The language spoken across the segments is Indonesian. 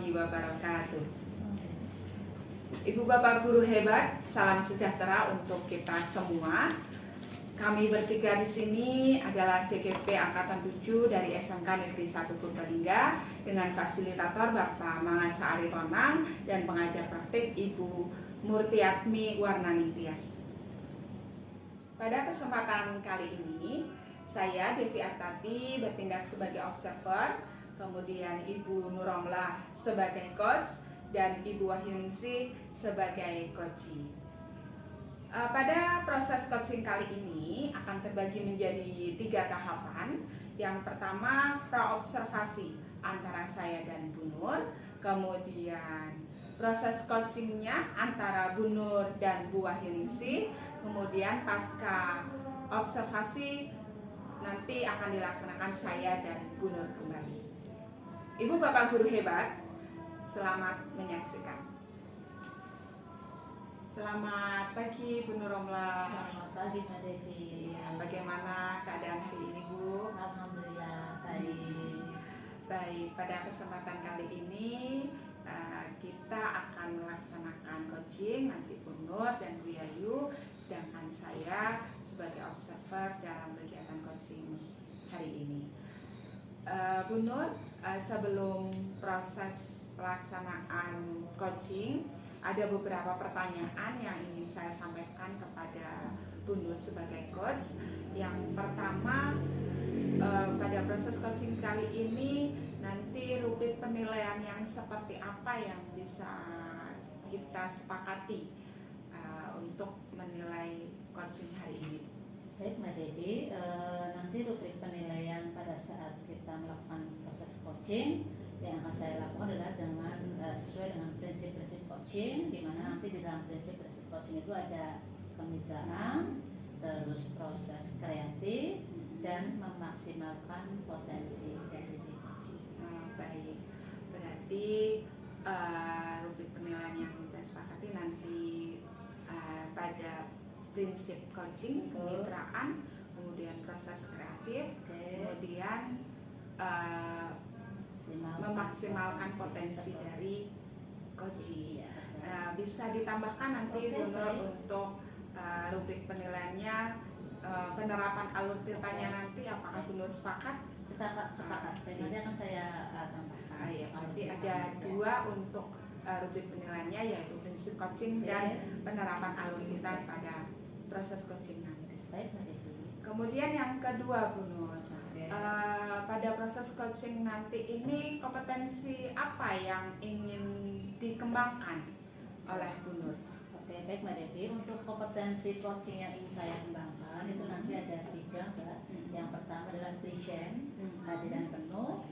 warahmatullahi wabarakatuh. Ibu Bapak Guru hebat, salam sejahtera untuk kita semua. Kami bertiga di sini adalah CGP Angkatan 7 dari SMK Negeri 1 Purbalingga dengan fasilitator Bapak Mangasa Aritonang dan pengajar praktik Ibu Murtiatmi Warnaning Tias. Pada kesempatan kali ini, saya Devi Artati bertindak sebagai observer, kemudian Ibu Nuromlah sebagai coach, dan Ibu Wahyuningsih sebagai coachee. Pada proses coaching kali ini akan terbagi menjadi 3 tahapan. Yang pertama, praobservasi antara saya dan Bu Nur. Kemudian proses coachingnya antara Bu Nur dan Bu Wahyuningsih. Kemudian pasca observasi nanti akan dilaksanakan saya dan Bu Nur kembali. Ibu Bapak Guru hebat, selamat menyaksikan. Selamat pagi Bu Nuromlah. Selamat pagi Mbak Devi. Ya, bagaimana keadaan hari ini Bu? Alhamdulillah baik. Baik, pada kesempatan kali ini kita akan melaksanakan coaching, nanti Bu Nur dan Bu Yayu, sedangkan saya sebagai observer dalam kegiatan coaching hari ini. Bu Nur, sebelum proses pelaksanaan coaching, ada beberapa pertanyaan yang ingin saya sampaikan kepada Bu Nur sebagai coach. Yang pertama, pada proses coaching kali ini nanti rubrik penilaian yang seperti apa yang bisa kita sepakati untuk menilai coaching hari ini. Baik Mbak Devi, nanti rubrik penilaian pada saat kita melakukan proses coaching yang akan saya lakukan adalah dengan sesuai dengan prinsip-prinsip coaching, di mana nanti di dalam prinsip-prinsip coaching itu ada kemitraan, terus proses kreatif, dan memaksimalkan potensi dari si coaching. Baik, berarti rubrik penilaian yang kita sepakati nanti pada prinsip coaching, kemitraan, kemudian proses kreatif, kemudian memaksimalkan potensi dari coaching. Bisa ditambahkan nanti Bu Nur untuk rubrik penilaiannya, penerapan alur tirtanya nanti, apakah Bu Nur sepakat? Sepakat. Dan nanti akan saya tambahkan. Ya, nanti ada 2 untuk rubrik penilaiannya, yaitu prinsip coaching dan penerapan alur tirta pada proses coaching nanti. Baik, Mbak Devi. Kemudian yang kedua Bu Nur, pada proses coaching nanti ini kompetensi apa yang ingin dikembangkan oleh Bu Nur? Oke, baik Mbak Devi. Untuk kompetensi coaching yang ingin saya kembangkan itu nanti ada 3, Mbak. Yang pertama adalah present, hadiran penuh.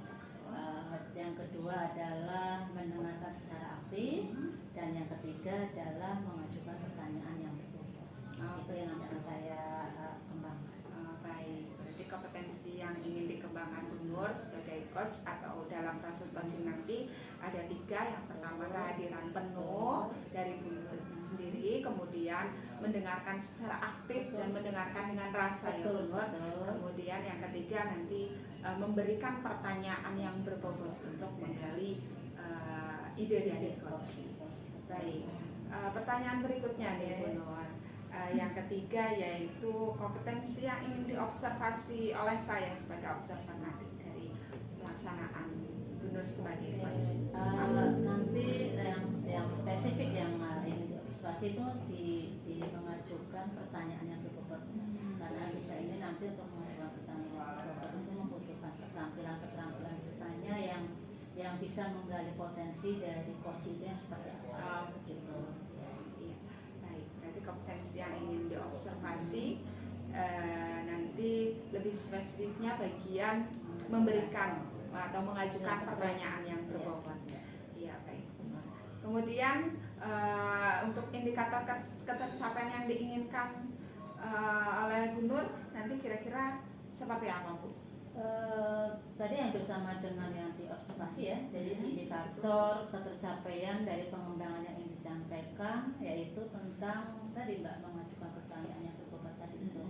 Yang kedua adalah mendengarkan secara aktif, dan yang ketiga adalah mengajukan pertanyaan yang berbobot. Itu yang nanti akan saya kembangkan. Baik, berarti kompetensi yang ingin dikembangkan Bu Nur sebagai coach atau dalam proses coaching nanti ada 3. Yang pertama kehadiran penuh dari Bu Nur sendiri, kemudian mendengarkan secara aktif dan mendengarkan dengan rasa ya Bu Nur. Kemudian yang ketiga nanti memberikan pertanyaan yang berbobot untuk menggali ide dari coach. Baik, pertanyaan berikutnya nih Bu Nur. Yang ketiga yaitu kompetensi yang ingin diobservasi oleh saya sebagai observer nanti dari pelaksanaan Bu Nur sebagai coach. Nanti yang spesifik yang ingin diobservasi itu di mengajukan pertanyaan yang berbobot. Karena bisa ini nanti untuk mengajukan pertanyaan yang berbobot itu membutuhkan keterampilan bertanya yang bisa menggali potensi dari coach itu yang seperti apa. Begitu. Iya, baik. Berarti kompetensi yang ingin diobservasi nanti lebih spesifiknya bagian memberikan atau mengajukan pertanyaan yang berbobot. Iya, baik. Kemudian untuk indikator ketercapaian yang diinginkan oleh Bu Nur nanti kira-kira seperti apa Bu? Tadi hampir sama dengan yang diobservasi ya. Jadi indikator ketercapaian dari pengembangan yang ingin disampaikan yaitu tentang tadi Mbak mengajukan pertanyaan yang berbobot tadi itu.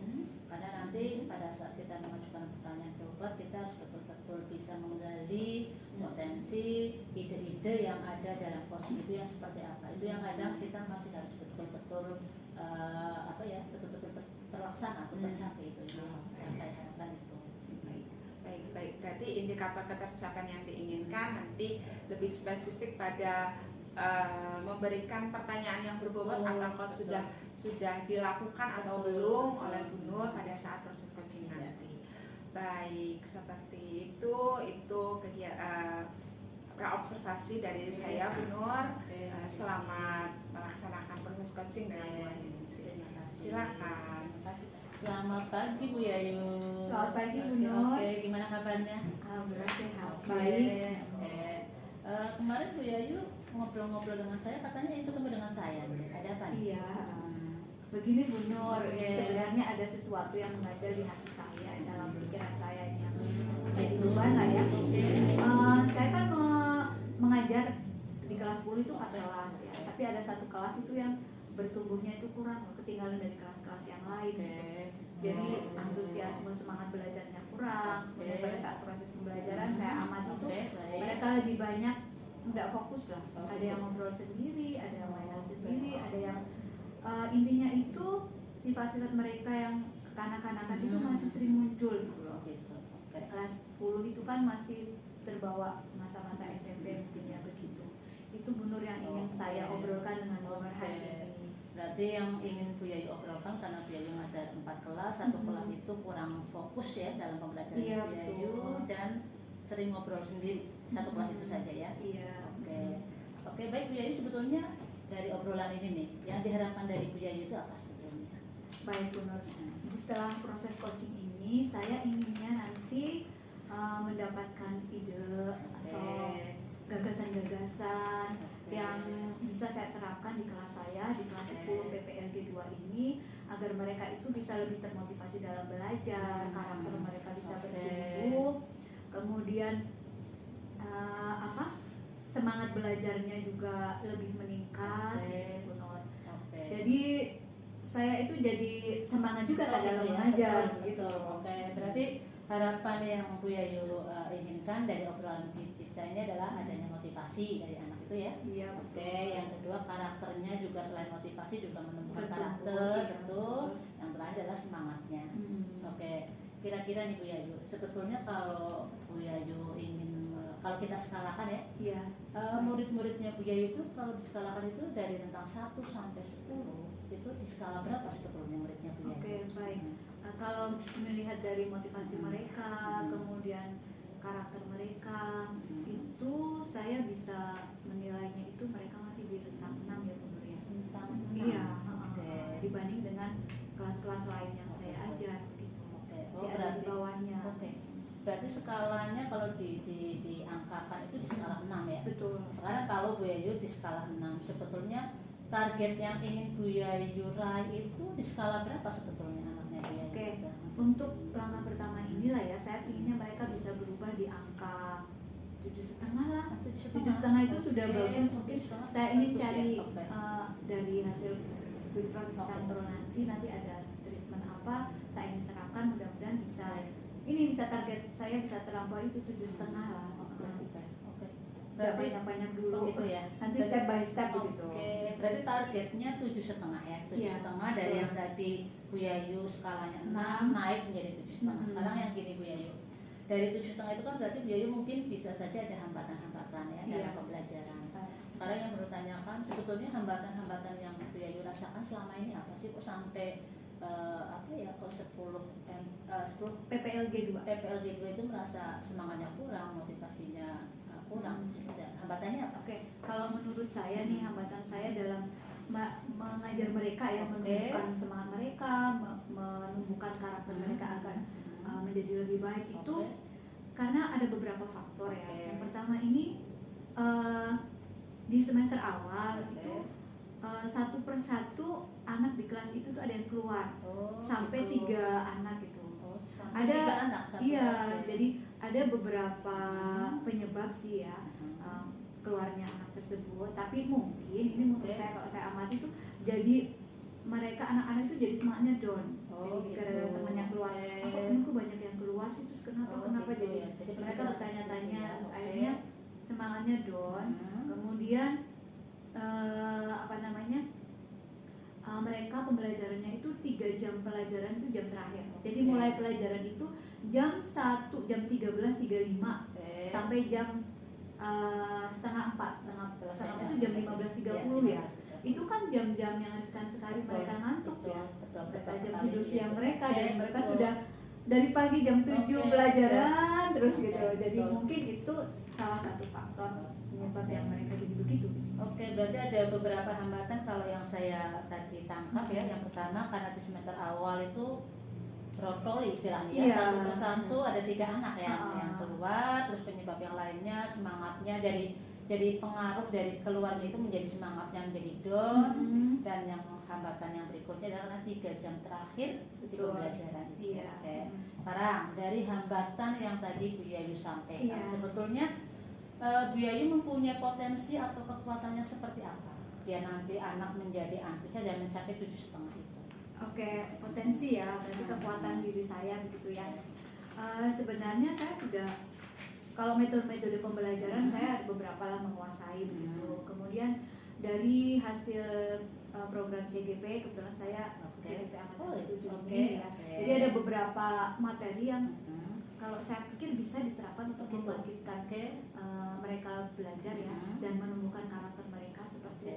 Karena nanti pada saat kita mengajukan pertanyaan berbobot kita harus betul-betul bisa menggali potensi ide-ide ide yang ada dalam coaching itu yang seperti apa. Itu yang kadang kita masih harus betul-betul betul-betul terlaksana atau tercapai itu yang saya harapkan itu. Baik. Berarti indikator ketercapaian yang diinginkan nanti lebih spesifik pada memberikan pertanyaan yang berbobot atau sudah dilakukan atau belum oleh Bu Nur pada saat proses coaching nanti. Baik, seperti itu kegiatan praobservasi dari saya Bu Nur. Selamat melaksanakan proses coaching dengan Bu Aninisi. Silakan. Selamat pagi Bu Yayu. Selamat pagi Bu Nur. Oke, gimana kabarnya? Alhamdulillah sehat. Baik. Kemarin Bu Yayu ngobrol-ngobrol dengan saya, katanya ingin ketemu dengan saya. Ada apa nih? Iya. Begini Bu Nur, Oke. sebenarnya ada sesuatu yang mengajar di hati saya dalam pikiran saya ini yang menjadi beban lah ya. Oke. Saya kan mengajar di kelas 10 itu 4 kelas ya, tapi ada satu kelas itu yang bertumbuhnya itu kurang, ketinggalan dari kelas-kelas yang lain. Oke. Jadi antusiasme semangat belajarnya kurang. Oke. Kemudian pada saat proses pembelajaran saya amati itu Oke, baik. mereka lebih banyak nggak fokus lah. Oh, Ada yang ngobrol sendiri, ada yang mainan sendiri, ada yang intinya itu sifat-sifat mereka yang kekanak-kanakan itu masih sering muncul gitu loh. Gitu. Oke. Kelas 10 itu kan masih terbawa masa-masa SMP mungkin ya begitu. Itu Bu Nur yang ingin saya obrolkan dengan Bu Nur hari ini. Berarti yang ingin Bu Yayu obrolkan, karena Bu Yayu ngajar 4 kelas, satu kelas itu kurang fokus ya dalam pembelajaran Iya, Bu Yayu, betul. dan sering ngobrol sendiri satu kelas itu saja ya. Iya. Oke, baik Bu Yayu, sebetulnya dari obrolan ini nih, yang diharapkan dari Bu Yayu itu apa sebetulnya? Baik Bu Nur. Jadi setelah proses coaching ini saya inginnya nanti mendapatkan ide atau gagasan-gagasan yang bisa saya terapkan di kelas saya, di kelas 10 PPLG 2 ini, agar mereka itu bisa lebih termotivasi dalam belajar, karakter mereka bisa bertumbuh, kemudian semangat belajarnya juga lebih meningkat, gitu, Bu Nur. Jadi saya itu jadi semangat juga kan dalam mengajar, gitu. Oke, berarti harapan yang Bu Yayu inginkan dari obrolan kita ini adalah adanya motivasi dari anak itu ya. Iya. Oke, yang kedua karakternya juga, selain motivasi juga menumbuhkan Bertumbuh, karakter, iya, betul. Yang terakhir adalah semangatnya. Oke, kira-kira nih Bu Yayu, sebetulnya kalau Bu Yayu ingin kalau kita skalakan ya, Iya. murid-muridnya Bu Yayu itu kalau diskalakan itu dari rentang 1 sampai 10 itu di skala berapa sebetulnya muridnya Bu Yayu? Oke, baik. Kalau melihat dari motivasi mereka, kemudian karakter mereka, itu saya bisa menilainya itu mereka masih di rentang 6 ya Bu Nur ya. Rentang Iya, Oke. dibanding dengan kelas-kelas lain yang saya ajar gitu. Oke. Masih ada di bawahnya. Oke. Berarti skalanya kalau diangkakan itu di skala 6 ya. Betul. Sekarang kalau Bu Yayu di skala 6, sebetulnya target yang ingin Bu Yayu raih itu di skala berapa sebetulnya anaknya Bu Yayu? Oke. Untuk langkah pertama inilah ya, saya inginnya mereka bisa berubah di angka 7,5 lah. 7,5 itu sudah bagus. Mungkin saya ingin cari dari hasil proses kontrol nanti ada treatment apa saya ingin terapkan, mudah-mudahan bisa target saya bisa terlampaui itu 7,5 lah. Tidak banyak-banyak dulu gitu ya. nanti step by step begitu. Oke, berarti targetnya 7,5 ya. 7,5 dari yang tadi Bu Yayu skalanya 6 naik menjadi 7,5. Sekarang yang gini Bu Yayu, dari 7,5 itu kan berarti Bu Yayu mungkin bisa saja ada hambatan-hambatan ya dalam pembelajaran. Sekarang yang bertanyakan, sebetulnya hambatan-hambatan yang Bu Yayu rasakan selama ini apa sih kok sampai kalau 10 PPLG 2 itu merasa semangatnya kurang, motivasinya kurang, hambatannya apa? Oke, kalau menurut saya nih hambatan saya dalam mengajar mereka ya, menumbuhkan semangat mereka, menumbuhkan karakter mereka agar menjadi lebih baik itu karena ada beberapa faktor ya. Yang pertama ini di semester awal itu satu persatu anak di kelas itu tuh ada yang keluar sampai 3 anak itu. Ada 3 anak. Jadi ada beberapa penyebab sih ya keluarnya anak tersebut. Tapi mungkin ini menurut saya, kalau saya amati itu jadi mereka anak-anak itu jadi semangatnya down. Jadi gara-gara temannya keluar, kenapa banyak yang keluar sih, terus kenapa gitu jadi ya. Jadi mereka bertanya-tanya, terus akhirnya semangatnya down. Kemudian mereka pembelajarannya itu 3 jam pelajaran itu jam terakhir. Jadi mulai pelajaran itu jam 1, jam 13.35 sampai jam setengah 4 itu jam 15.30 ya. Itu kan jam-jam yang riskan sekali, mereka ngantuk ya. Mereka jam tidur siang mereka, dan mereka sudah dari pagi jam 7 pelajaran terus gitu. Jadi mungkin itu salah satu faktor penyebab yang mereka jadi begitu. Oke, berarti ada beberapa hambatan kalau yang saya tadi tangkap ya. Yang pertama karena di semester awal itu rotoli istilahnya, satu persatu ada 3 anak yang keluar, terus penyebab yang lainnya semangatnya jadi pengaruh dari keluarnya itu menjadi semangatnya menjadi down. Dan yang hambatan yang berikutnya adalah karena 3 jam terakhir di pembelajaran itu. Oke. Sekarang dari hambatan yang tadi Bu Yayu sampaikan, sebetulnya Bu Yayu mempunyai potensi atau kekuatan yang seperti apa? Dia nanti anak menjadi antusias dan mencapai 7,5 itu. Oke, potensi ya, berarti kekuatan diri saya begitu ya. Sebenarnya saya sudah, kalau metode pembelajaran saya ada beberapa lah menguasai begitu. Kemudian dari hasil program CGP, kebetulan saya CGP angkatan 7 ini ya. Jadi ada beberapa materi yang kalau saya pikir bisa diterapkan untuk membangkitkan mereka belajar ya, dan menumbuhkan karakter mereka seperti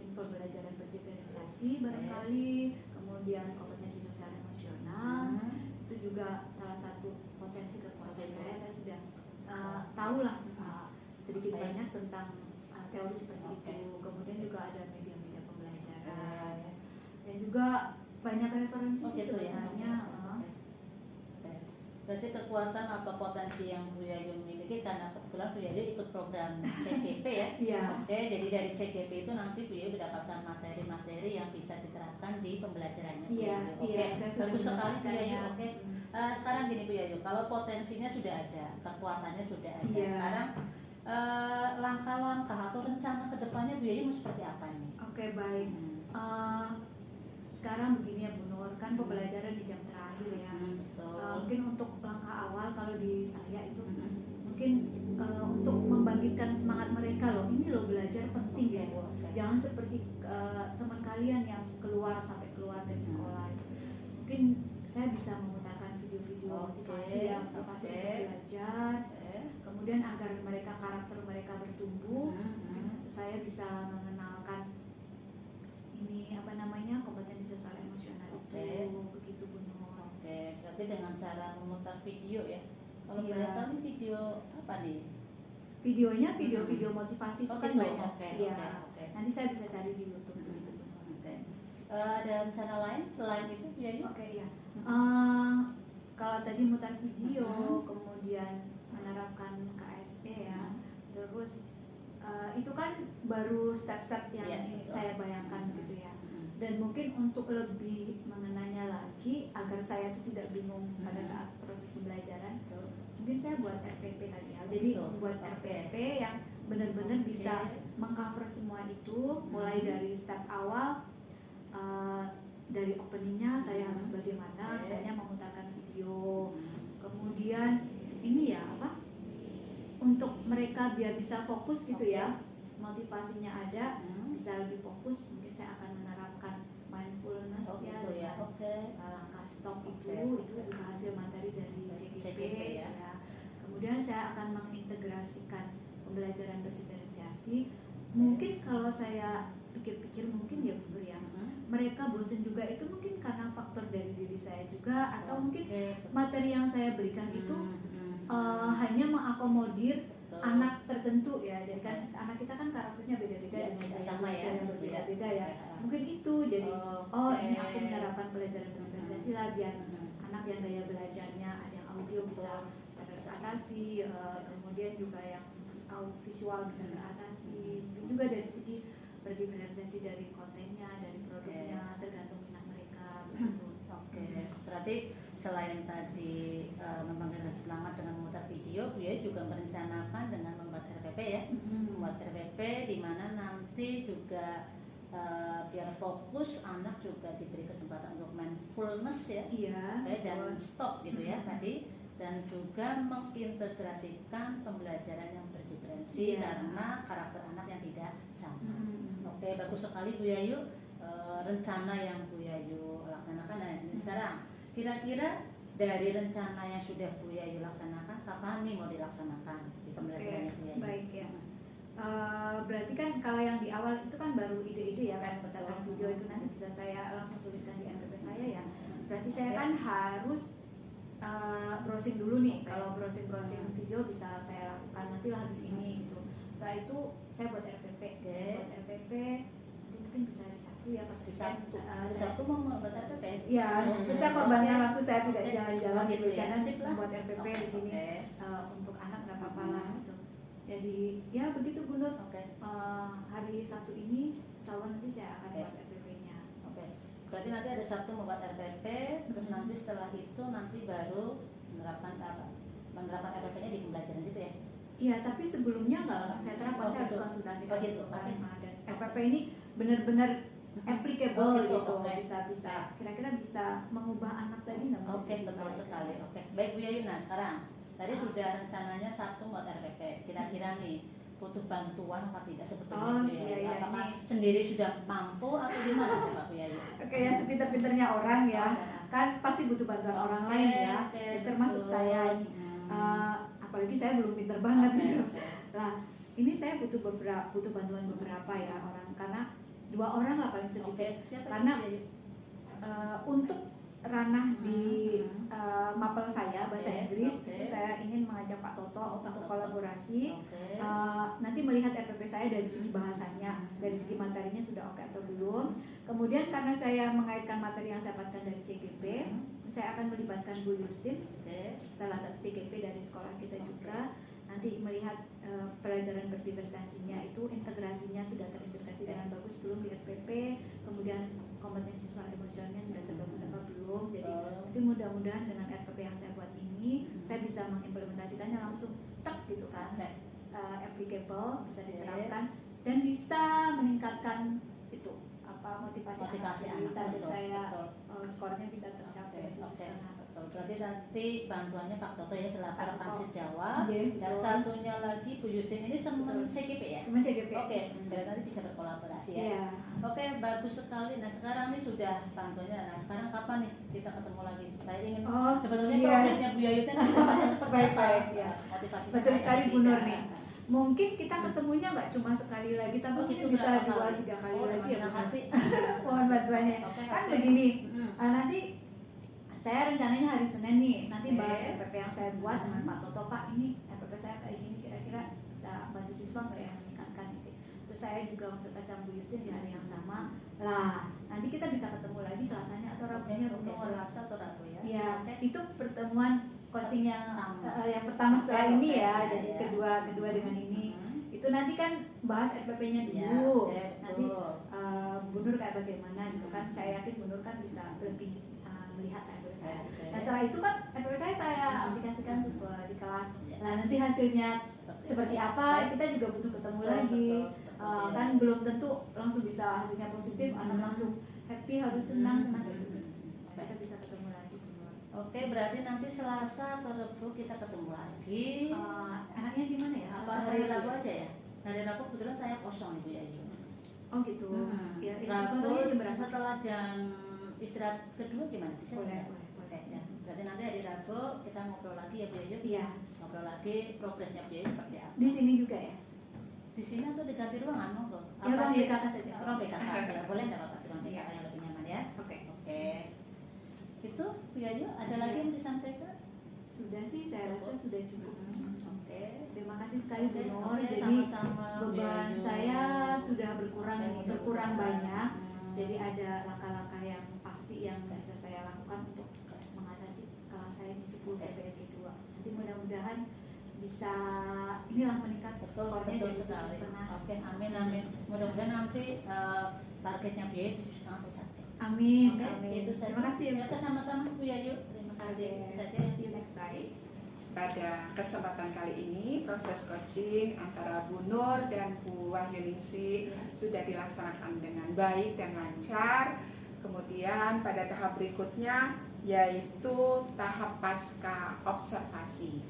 mungkin pembelajaran berdiferensiasi barangkali, kemudian kompetensi sosial emosional. Itu juga salah satu potensi kekuatan saya sudah tahu lah sedikit banyak tentang teori seperti itu. Kemudian juga ada media-media pembelajaran dan juga banyak referensi sebenarnya. Berarti kekuatan atau potensi yang Bu Yayu miliki karena kebetulan Bu Yayu ikut program CGP ya. Oke, jadi dari CGP itu nanti Bu Yayu mendapatkan materi-materi yang bisa diterapkan di pembelajarannya Bu Yayu. Oke, bagus sekali Bu Yayu. Oke. Sekarang gini Bu Yayu, kalau potensinya sudah ada, kekuatannya sudah ada. Sekarang langkah-langkah atau rencana kedepannya Bu Yayu seperti apa nih? Oke, baik. Sekarang begini ya Bu Nur, kan pembelajaran di jam terakhir ya. Mungkin untuk langkah awal kalau di saya itu mungkin untuk membangkitkan semangat mereka loh, ini loh belajar penting ya. Jangan seperti teman kalian yang sampai keluar dari sekolah. Mungkin saya bisa memutarkan video-video motivasi ya, motivasi untuk belajar. Kemudian agar karakter mereka bertumbuh, saya bisa mengenalkan kompetensi sosial emosional itu begitu Bu Nur. Oke, berarti dengan cara memutar video ya. Kalau boleh tahu nih video apa nih? Videonya video motivasi itu kan banyak. Oke. Nanti saya bisa cari di YouTube. Ada rencana lain selain itu Bu Yayu? Oke, iya. Kalau tadi mutar video, kemudian menerapkan KSE ya, terus itu kan baru step-step yang saya bayangkan gitu ya. Dan mungkin untuk lebih mengenanya lagi agar saya tuh tidak bingung pada saat proses pembelajaran, mungkin saya buat RPP kali ya. Jadi buat RPP yang benar-benar bisa mengcover semua itu, mulai dari step awal, dari openingnya saya harus bagaimana, saya memutarkan video, kemudian ini ya untuk mereka biar bisa fokus gitu ya, motivasinya ada, bisa lebih fokus. Mungkin saya akan menerapkan mindfulness ya. Langkah stop itu juga hasil materi dari CGP ya. Kemudian saya akan mengintegrasikan pembelajaran berdiferensiasi. Mungkin kalau saya pikir-pikir mungkin ya Bu Nur ya, mereka bosan juga itu mungkin karena faktor dari diri saya juga, atau mungkin materi yang saya berikan itu hanya mengakomodir anak tertentu ya. Jadi kan anak kita kan karakternya beda-beda dengan sama ya, yang berbeda-beda ya. Mungkin itu jadi ini aku menerapkan pelajaran berdiferensiasi lah biar anak yang gaya belajarnya ada yang audio bisa teratasi, kemudian juga yang visual bisa teratasi. Mungkin juga dari segi berdiferensiasi dari kontennya, dari produknya, tergantung minat mereka begitu. Oke, berarti selain tadi membangkitkan semangat dengan memutar video, Bu Yayu juga merencanakan dengan membuat RPP ya, membuat RPP di mana nanti juga biar fokus, anak juga diberi kesempatan untuk mindfulness ya, dan stop gitu ya tadi. dan juga mengintegrasikan pembelajaran yang berdiferensi Iya. karena karakter anak yang tidak sama. Hmm. Oke, bagus sekali Bu Yayu. Rencana yang Bu Yayu laksanakan. Nah, ini sekarang kira-kira dari rencana yang sudah Bu Yayu laksanakan, kapan nih mau dilaksanakan di pembelajaran Bu Yayu? Baik ya. Berarti kan kalau yang di awal itu kan baru ide-ide ya, kan Betul. tentang video itu nanti bisa saya langsung tuliskan di NPP saya ya. Berarti saya kan harus browsing dulu nih. Kalau browsing video bisa saya lakukan nanti lah habis ini gitu. Setelah itu saya buat RPP. Buat RPP nanti mungkin bisa hari Sabtu ya pas Di weekend. Sabtu. Saya- Di Sabtu mau membuat RPP? Ya, saya korbankan waktu saya tidak Oke. jalan-jalan Oh, di gitu ya. weekend Sip lah. buat RPP Oke, begini oke. untuk anak nggak apa-apa lah gitu. Jadi ya begitu Bu Nur. Oke. Hari Sabtu ini insya nanti saya akan Oke. buat RPP-nya. Oke. Berarti nanti ada Sabtu membuat RPP, terus nanti setelah itu nanti baru menerapkan RPP-nya di pembelajaran gitu ya? Iya, tapi sebelumnya nggak langsung saya terapkan, Oh, saya harus gitu. konsultasikan Oh, gitu. dengan Oke. Pak. Dan RPP ini benar-benar applicable Oh, gitu. gitu, Oke. bisa kira-kira bisa mengubah anak tadi nggak? Oke, betul sekali. Oke, baik Bu Yayu. Nah sekarang tadi sudah rencananya Sabtu buat RPP. Kira-kira nih butuh bantuan apa tidak sebetulnya Oh, Bu Yayu? iya, Apakah nih. sendiri sudah mampu atau gimana tuh Pak Bu Yayu? Oke ya, sepinter-pinternya orang ya, kan pasti butuh bantuan orang lain ya, termasuk betul. saya ini. Apalagi saya belum pinter banget Oke, gitu. oke. Lah, ini saya butuh bantuan beberapa ya orang, karena 2 orang lah paling sedikit. Oke, siapa Karena- Bu Yayu? Untuk ranah di mapel saya bahasa Oke, Inggris oke. itu saya ingin mengajak Pak Toto Pak untuk Toto. kolaborasi. Oke. Nanti melihat RPP saya dari segi bahasanya, dari segi materinya sudah oke atau belum. Kemudian karena saya mengaitkan materi yang saya dapatkan dari CGP, saya akan melibatkan Bu Justin, Oke. salah satu CGP dari sekolah kita juga. Nanti melihat pelajaran berdiferensiasinya itu integrasinya sudah terintegrasi dengan bagus belum di RPP, kemudian kompetensi sosial emosionalnya sudah terbagus apa belum. Jadi nanti mudah-mudahan dengan RPP yang saya buat ini saya bisa mengimplementasikannya langsung tek gitu kan, applicable, bisa diterapkan dan bisa meningkatkan itu motivasi anak. Target betul, saya betul. skornya bisa tercapai di Oke, sana. betul. Berarti nanti bantuannya Pak Toto ya selaku Pak rekan Toto. sejawat. Iya, Dan betul. satunya lagi Bu Justin ini teman Betul. CGP ya? Teman CGP. Oke, biar nanti bisa berkolaborasi ya. Iya. Oke, bagus sekali. Nah sekarang nih sudah bantuannya. Nah sekarang kapan nih kita ketemu lagi? Saya ingin sebetulnya iya. progresnya Bu Yayu kan biasanya seperti Baik, apa? baik, ya. Motivasi Betul kita sekali, yang Bu Nur ketiga. nih. Mungkin kita ketemunya nggak cuma sekali lagi, tapi Oh, mungkin gitu, bisa berapa 2-3 kali Oh, lagi dengan ya. senang Bu Nur. hati. Mohon bantuannya. Oke, Kan oke. begini, Mm. nanti saya rencananya hari Senin nih, nanti Oke. bahas RPP yang saya buat dengan Pak Toto. Pak, ini RPP saya kayak gini, kira-kira bisa bantu siswa nggak ya meningkatkan itu. Terus saya juga untuk sama Bu Justin di hari yang sama. Lah, nanti kita bisa ketemu lagi Selasanya atau Rabunya Bu Oke, Nur. Selasa atau Rabu ya? Iya, Oke. itu pertemuan coaching yang Pertama. yang pertama setelah Oke, ini oke, ya, iya, jadi iya. kedua dengan ini. Itu nanti kan bahas RPP-nya Iya, dulu. oke, Nanti betul. Bu Nur kayak bagaimana gitu kan. Saya yakin Bu Nur kan bisa lebih melihat RPP saya. Oke. Nah setelah itu kan RPP saya aplikasikan tuh di kelas. Iya. Nah nanti hasilnya seperti apa Baik. kita juga butuh ketemu Betul, lagi. betul, iya. Kan belum tentu langsung bisa hasilnya positif, anak langsung happy harus senang gitu. Oke. Kita bisa ketemu lagi Bu Nur. Oke, berarti nanti Selasa atau Rabu kita ketemu lagi. Anaknya gimana ya? Apa hari Rabu aja ya? Hari Rabu kebetulan saya kosong Ibu Yayu. Oh gitu. Ya, Rabu kosongnya jam berapa? setelah jam istirahat kedua gimana? Bisa Boleh, nggak? boleh, Oke, ya. Berarti nanti hari Rabu kita ngobrol lagi ya Bu Yayu. Iya. Ngobrol lagi progresnya Bu Yayu seperti apa. Di sini juga ya? Di sini atau diganti ruangan monggo? Ya, ruang di- BKK saja. Ruang BKK. Ya, boleh enggak Bapak di ruang BKK Iya. yang lebih nyaman ya? Oke. Oke. Itu Bu Yayu ada lagi yang disampaikan? Sudah sih, saya rasa sudah cukup. Oke. Terima kasih sekali Bu Oke, Nur. oke, Jadi sama-sama, Bu beban Yayu. saya sudah berkurang Oke, berkurang mudah-mudahan. banyak. Hmm. Jadi ada langkah-langkah yang pasti yang bisa saya lakukan untuk mengatasi kelas saya di 10 PPLG 2. Nanti mudah-mudahan bisa inilah meningkat Betul, skornya betul jadi sekali. 7,5. Oke, amin, amin. Mudah-mudahan nanti targetnya Bu Yayu 7,5 tercapai. Amin. Oke, Amin. itu saja. Terima kasih ya. Ya, Oke, sama-sama Bu Yayu. Terima kasih. Oke. Itu saja. See you next time. Pada kesempatan kali ini proses coaching antara Bu Nur dan Bu Wahyuningsi sudah dilaksanakan dengan baik dan lancar. Kemudian pada tahap berikutnya yaitu tahap pasca observasi.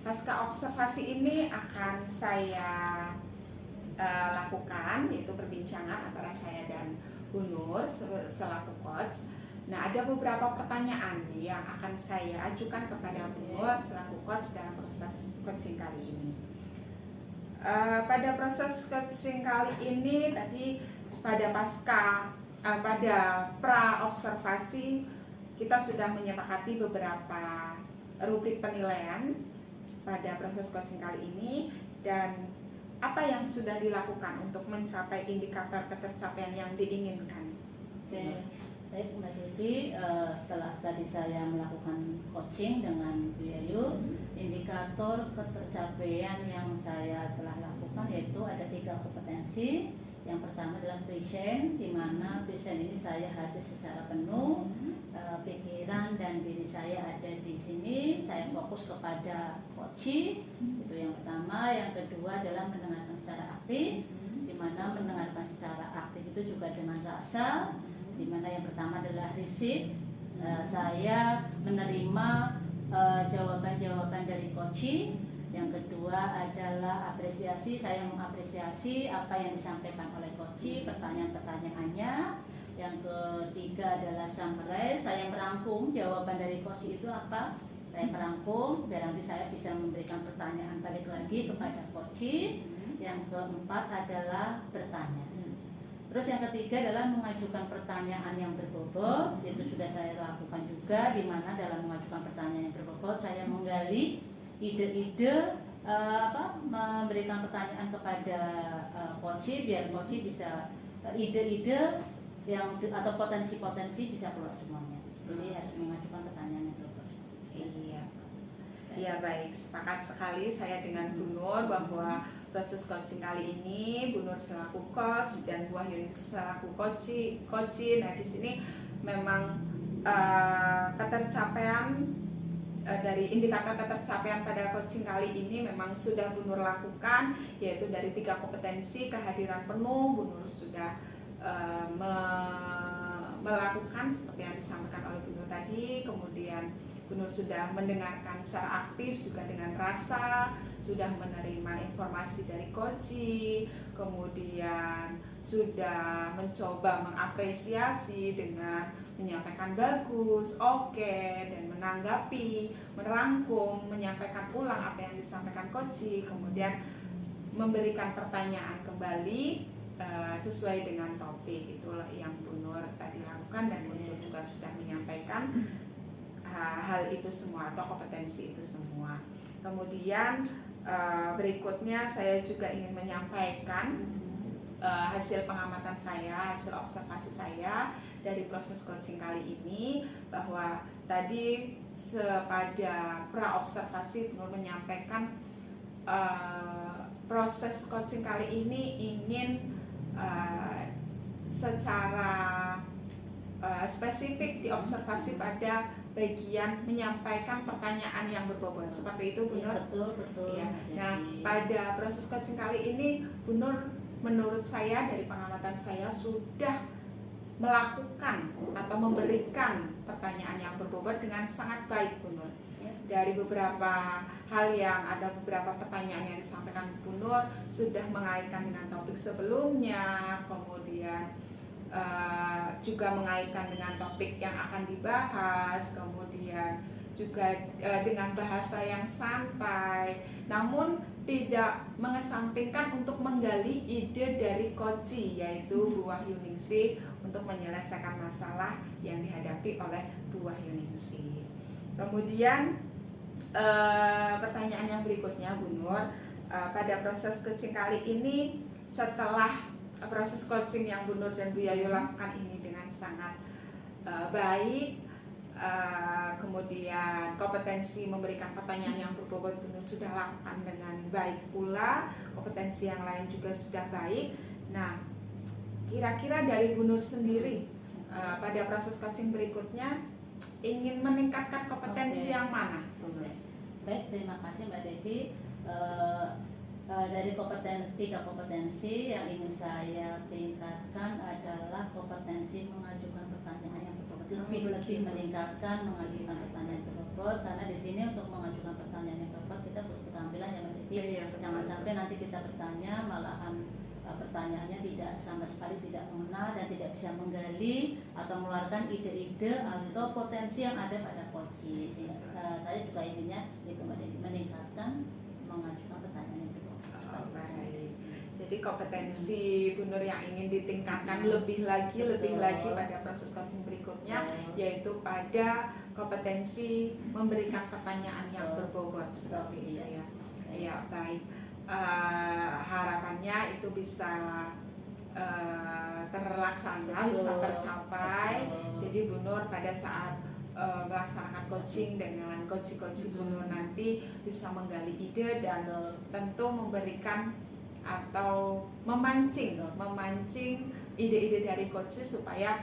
Pasca observasi ini akan saya lakukan, yaitu perbincangan antara saya dan Bu Nur selaku coach. Nah, ada beberapa pertanyaan yang akan saya ajukan kepada Bu Nur selaku coach dalam proses coaching kali ini. Pada proses coaching kali ini tadi pada pada pra observasi kita sudah menyepakati beberapa rubrik penilaian pada proses coaching kali ini, dan apa yang sudah dilakukan untuk mencapai indikator ketercapaian yang diinginkan. Oke, baik Mbak Devi, setelah tadi saya melakukan coaching dengan Bu Yayu, indikator ketercapaian yang saya telah lakukan yaitu ada 3 kompetensi. Yang pertama adalah present, di mana present ini saya hadir secara penuh, pikiran dan diri saya ada di sini, saya fokus kepada coaching, itu yang pertama. Yang kedua adalah mendengarkan secara aktif, di mana mendengarkan secara aktif itu juga dengan rasa, di mana yang pertama adalah receive, saya menerima jawaban-jawaban dari coaching. Yang kedua adalah apresiasi, saya mengapresiasi apa yang disampaikan oleh coaching, pertanyaan-pertanyaannya. Yang ketiga adalah summarize, saya merangkum jawaban dari coaching itu apa, saya merangkum biar nanti saya bisa memberikan pertanyaan balik lagi kepada coaching. Yang keempat adalah bertanya. Terus yang ketiga adalah mengajukan pertanyaan yang berbobot, itu sudah saya lakukan juga, di mana dalam mengajukan pertanyaan yang berbobot saya menggali ide-ide, memberikan pertanyaan kepada coaching biar coaching bisa ide-ide yang atau potensi-potensi bisa keluar semuanya. Jadi harus mengajukan pertanyaan yang berbobot. Iya. Ya baik, sepakat sekali saya dengan Bu Nur bahwa proses coaching kali ini Bu Nur selaku coach dan Bu Wahyuni selaku coach. Nah, di sini memang ketercapaian dari indikator ketercapaian pada coaching kali ini memang sudah Bu Nur lakukan, yaitu dari 3 kompetensi, kehadiran penuh Bu Nur sudah melakukan seperti yang disampaikan oleh Bu Nur tadi. Kemudian Bu Nur sudah mendengarkan secara aktif juga dengan rasa, sudah menerima informasi dari coaching, kemudian sudah mencoba mengapresiasi dengan menyampaikan bagus, oke, dan menanggapi, merangkum, menyampaikan ulang apa yang disampaikan coaching, kemudian memberikan pertanyaan kembali sesuai dengan topik. Itulah yang Bu Nur tadi lakukan, dan Bu Nur juga sudah menyampaikan hal itu semua atau kompetensi itu semua. Kemudian berikutnya saya juga ingin menyampaikan hasil pengamatan saya, hasil observasi saya dari proses coaching kali ini, bahwa tadi pada pra observasi Bu Nur menyampaikan proses coaching kali ini ingin secara spesifik diobservasi pada bagian menyampaikan pertanyaan yang berbobot, seperti itu Bu Nur. Betul. Ya. Nah, pada proses coaching kali ini Bu Nur menurut saya dari pengamatan saya sudah melakukan atau memberikan pertanyaan yang berbobot dengan sangat baik Bu Nur. Dari beberapa hal yang ada beberapa pertanyaan yang disampaikan Bu Nur sudah mengaitkan dengan topik sebelumnya, kemudian juga mengaitkan dengan topik yang akan dibahas, kemudian juga dengan bahasa yang santai, namun tidak mengesampingkan untuk menggali ide dari coaching, yaitu Bu Wahyuningsih, untuk menyelesaikan masalah yang dihadapi oleh Bu Wahyuningsih. Kemudian pertanyaan yang berikutnya Bu Nur, pada proses coaching kali ini, setelah proses coaching yang Bu Nur dan Bu Yayu lakukan ini dengan sangat baik, kemudian kompetensi memberikan pertanyaan yang berbobot Bu Nur sudah lakukan dengan baik pula, kompetensi yang lain juga sudah baik. Nah, kira-kira dari Bu Nur sendiri pada proses coaching berikutnya ingin meningkatkan kompetensi yang mana? Baik, terima kasih Mbak Devi. Dari tiga kompetensi yang ingin saya tingkatkan adalah kompetensi mengajukan pertanyaan yang berbobot lebih meningkatkan mengajukan pertanyaan ke robot, karena di sini untuk mengajukan pertanyaan ke robot kita butuh keterampilan yang lebih. Jangan sampai nanti kita bertanya malahan pertanyaannya tidak sama sekali tidak mengenal dan tidak bisa menggali atau mengeluarkan ide-ide atau potensi yang ada pada Koji. Sehingga saya juga inginnya itu meningkatkan mengajukan pertanyaan itu. Baik. Jadi kompetensi Bu Nur yang ingin ditingkatkan lebih lagi pada proses coaching berikutnya, yaitu pada kompetensi memberikan pertanyaan yang berbobot seperti itu ya. Ya baik. Harapannya itu bisa terlaksana, bisa tercapai. Jadi Bu Nur pada saat melaksanakan coaching dengan coach-coach Bu Nur nanti bisa menggali ide dan tentu memberikan atau memancing ide-ide dari coach supaya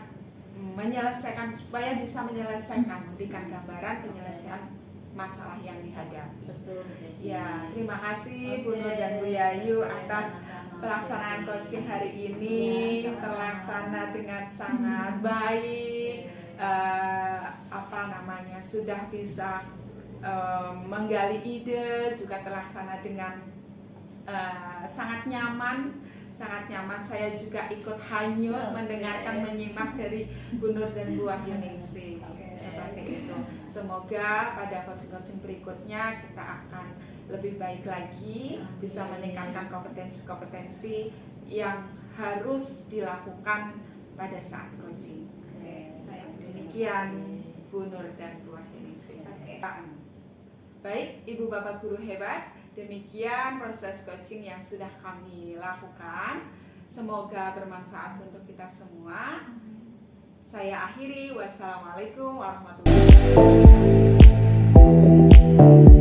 bisa menyelesaikan, memberikan gambaran penyelesaian masalah yang dihadapi. Betul. Ya, terima kasih Bu Nur dan Bu Yayu atas pelaksanaan coaching hari ini, terlaksana dengan sangat baik. Sudah bisa menggali ide, juga terlaksana dengan sangat nyaman. Saya juga ikut hanyut mendengarkan, menyimak dari Bu Nur dan Bu Wahyuningsih. Seperti itu. Semoga pada coaching-coaching berikutnya kita akan lebih baik lagi, bisa meningkatkan kompetensi-kompetensi yang harus dilakukan pada saat coaching. Demikian Bu Nur dan Bu Wahyuningsih. Baik, Ibu Bapak guru hebat, demikian proses coaching yang sudah kami lakukan. Semoga bermanfaat untuk kita semua. Saya akhiri. Wassalamualaikum warahmatullahi wabarakatuh.